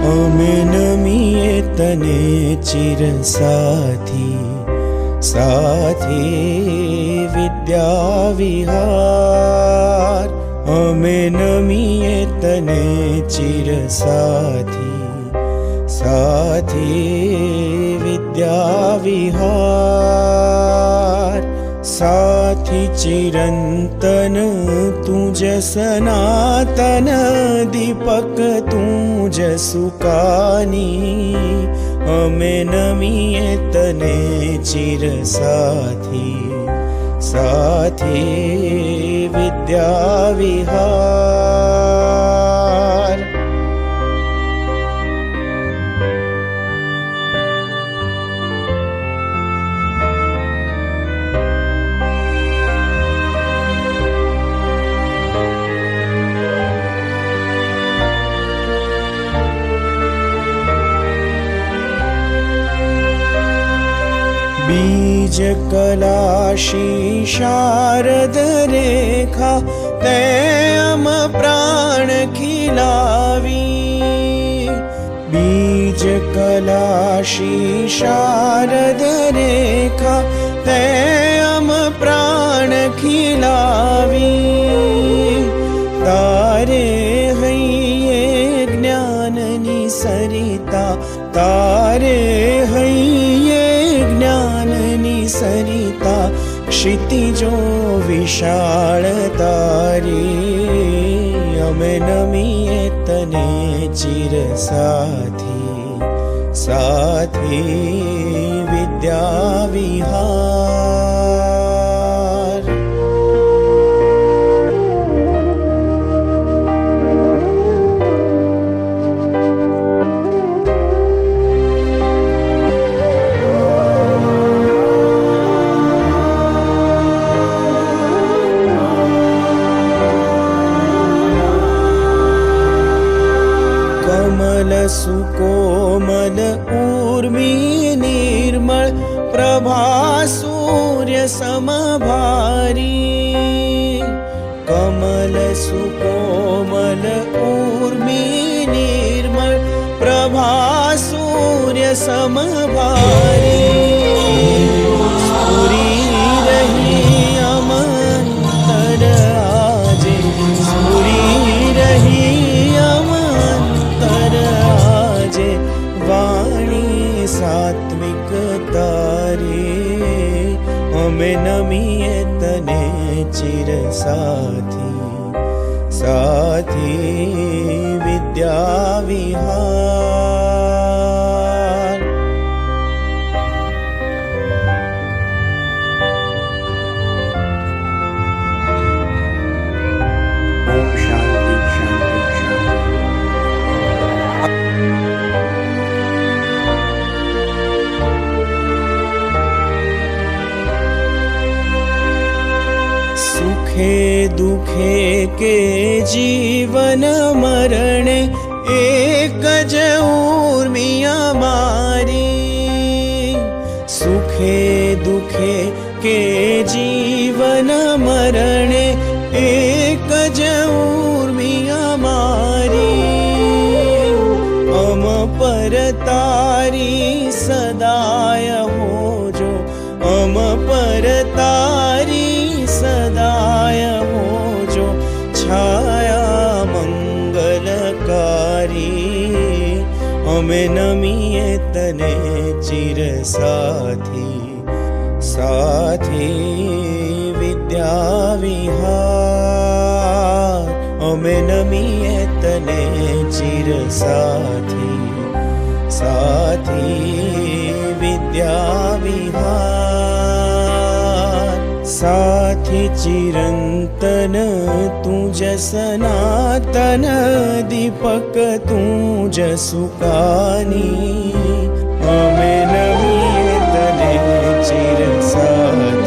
અમે નમીએ તને ચિર સાથી, સાથે વિદ્યા વિહાર. અમે નમીએ તને ચિર સાથી, સાથે વિદ્યા વિહાર. સાથી ચિરંતન તુજ સનાતન, દીપક તુજ સુકાની. અમે નમીએ તને ચિર સાથી, સાથે વિદ્યા વિહાર. बीज कलाशी शारद रेखा, ते अम प्राण खिलावी. बीज कलाशी शारद रेखा, ते अम प्राण खिलावी. तारे हૈયે જ્ઞાનની સરિતા, તારે હૈયે જ્ઞાનની સરિતા. ક્ષિતિજો વિશાળ તારી, અમે નમીએ તને ચિર સાથી, સાથે વિદ્યા વિહાર. कमल सुकोमल ऊर्मी निर्मल, प्रभा सूर्य समभारी. कमल सुकोमल ऊर्मी निर्मल, प्रभा सूर्य समभारी. स्फुरी रही अमंतर આજે, स्फुरी रही अमंतर આજે. વાણી સાત્વિક તારી, અમે નમીએ તને ચિર સાથી, સાથે વિદ્યા વિહાર. ઓમ શાંતિ શાંતિ શાંતિ. सुखे दुखे के जीवन मरणे, एक ज ऊर्मिया मारी. सुखे दुखे के जीवन मरणे, एक ज ऊर्मिया मारी. अम पर तारी सदाय होजो, अम पर तारी सदाय होजो. छाया मंगलकारी, અમે નમીએ તને ચિર સાથી, સાથે વિદ્યા વિહાર. અમે નમીએ તને ચિર સાથી, સાથે વિદ્યા વિહાર. સાથી ચિરંતન તુજ સનાતન, દીપક તુજ સુકાની. અમે નમીએ તને ચિર સાથી.